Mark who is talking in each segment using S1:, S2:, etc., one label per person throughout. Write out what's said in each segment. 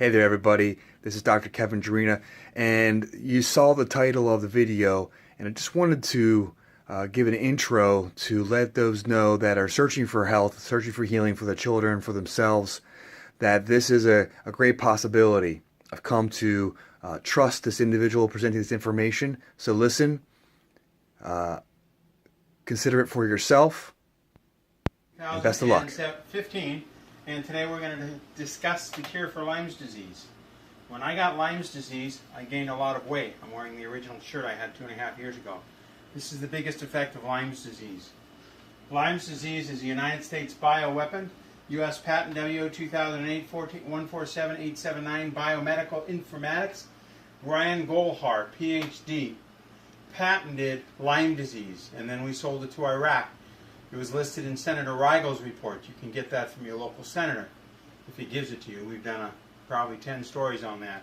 S1: Hey there everybody, this is Dr. Kevin Jarina, and you saw the title of the video, and I just wanted to give an intro to let those know that are searching for health, searching for healing for their children, for themselves, that this is a great possibility. I've come to trust this individual presenting this information, so listen, consider it for yourself, and best of luck.
S2: 2015, and today we're going to discuss the cure for Lyme's disease. When I got Lyme's disease, I gained a lot of weight. I'm wearing the original shirt I had 2.5 years ago. This is the biggest effect of Lyme's disease. Lyme's disease is a United States bioweapon, U.S. Patent WO 2008-147879, Biomedical Informatics. Brian Golhar, PhD, patented Lyme disease, and then we sold it to Iraq. It was listed in Senator Reigel's report. You can get that from your local senator if he gives it to you. We've done probably 10 stories on that.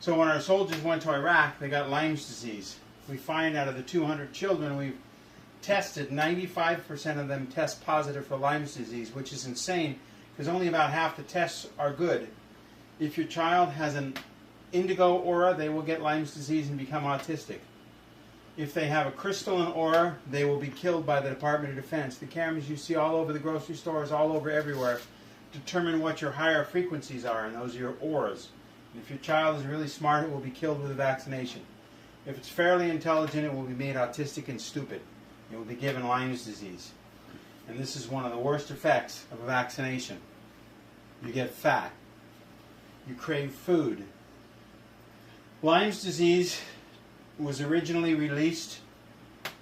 S2: So when our soldiers went to Iraq, they got Lyme's disease. We find out of the 200 children we've tested, 95% of them test positive for Lyme's disease, which is insane because only about half the tests are good. If your child has an indigo aura, they will get Lyme's disease and become autistic. If they have a crystalline aura, they will be killed by the Department of Defense. The cameras you see all over the grocery stores, all over everywhere, determine what your higher frequencies are, and those are your auras. And if your child is really smart, it will be killed with a vaccination. If it's fairly intelligent, it will be made autistic and stupid. It will be given Lyme's disease. And this is one of the worst effects of a vaccination. You get fat. You crave food. Lyme's disease was originally released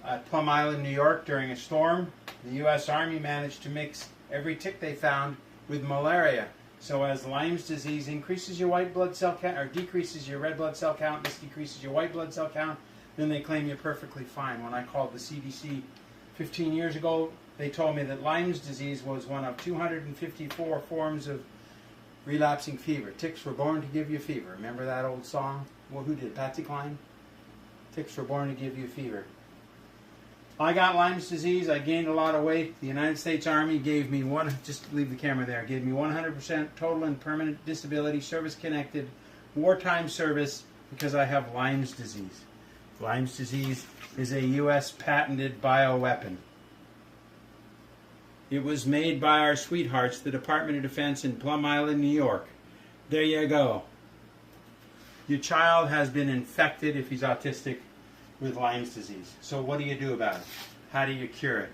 S2: at Plum Island, New York during a storm. The U.S. Army managed to mix every tick they found with malaria. So as Lyme's disease increases your white blood cell count, or decreases your red blood cell count, this decreases your white blood cell count, then they claim you're perfectly fine. When I called the CDC 15 years ago, they told me that Lyme's disease was one of 254 forms of relapsing fever. Ticks were born to give you fever. Remember that old song? Well, who did? Patsy Cline? Ticks were born to give you fever. I got Lyme's disease. I gained a lot of weight. The United States Army gave me just leave the camera there, gave me 100% total and permanent disability, service-connected, wartime service because I have Lyme's disease. Lyme's disease is a U.S. patented bioweapon. It was made by our sweethearts, the Department of Defense in Plum Island, New York. There you go. Your child has been infected, if he's autistic, with Lyme's disease. So what do you do about it? How do you cure it?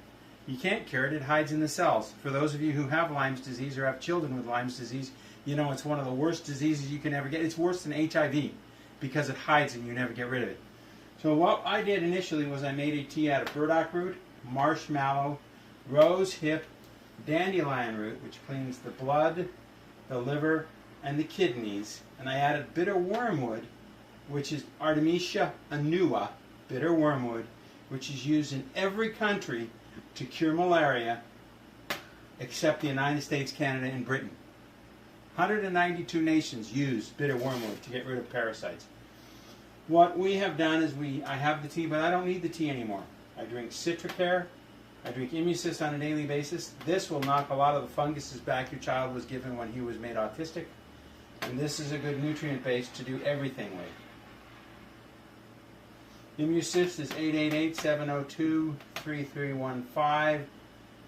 S2: You can't cure it. It hides in the cells. For those of you who have Lyme's disease or have children with Lyme's disease, you know it's one of the worst diseases you can ever get. It's worse than HIV because it hides and you never get rid of it. So what I did initially was I made a tea out of burdock root, marshmallow, rose hip, dandelion root, which cleans the blood, the liver, and the kidneys, and I added bitter wormwood, which is Artemisia annua, bitter wormwood, which is used in every country to cure malaria except the United States, Canada, and Britain. 192 nations use bitter wormwood to get rid of parasites. What we have done is I have the tea, but I don't need the tea anymore. I drink Citricare. I drink Immucyst on a daily basis. This will knock a lot of the funguses back your child was given when he was made autistic. And this is a good nutrient base to do everything with. Immucyst is 888-702-3315.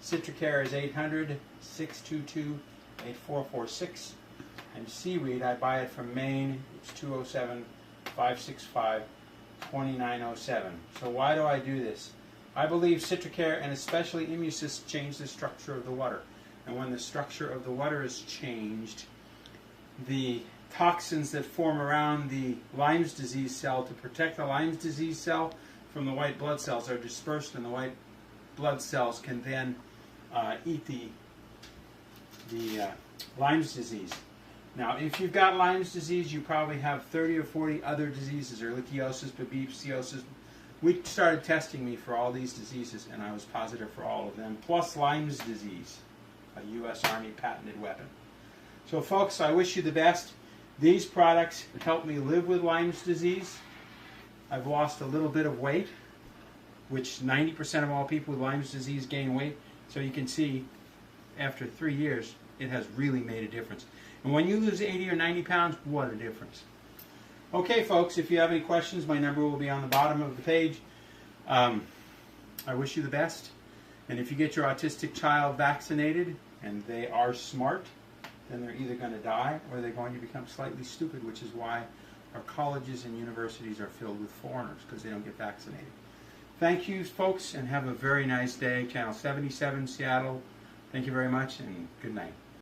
S2: Citricare is 800-622-8446. And seaweed, I buy it from Maine. It's 207-565-2907. So why do I do this? I believe Citricare and especially Immucyst change the structure of the water. And when the structure of the water is changed, the toxins that form around the Lyme's disease cell to protect the Lyme's disease cell from the white blood cells are dispersed, and the white blood cells can then eat the Lyme's disease. Now, if you've got Lyme's disease, you probably have 30 or 40 other diseases, ehrlichiosis, babesiosis. We started testing me for all these diseases, and I was positive for all of them, plus Lyme's disease, a U.S. Army patented weapon. So folks, I wish you the best. These products help me live with Lyme's disease. I've lost a little bit of weight, which 90% of all people with Lyme's disease gain weight. So you can see after 3 years, it has really made a difference. And when you lose 80 or 90 pounds, what a difference. Okay, folks, if you have any questions, my number will be on the bottom of the page. I wish you the best. And if you get your autistic child vaccinated and they are smart, then they're either going to die or they're going to become slightly stupid, which is why our colleges and universities are filled with foreigners, because they don't get vaccinated. Thank you, folks, and have a very nice day. Channel 77, Seattle. Thank you very much, and good night.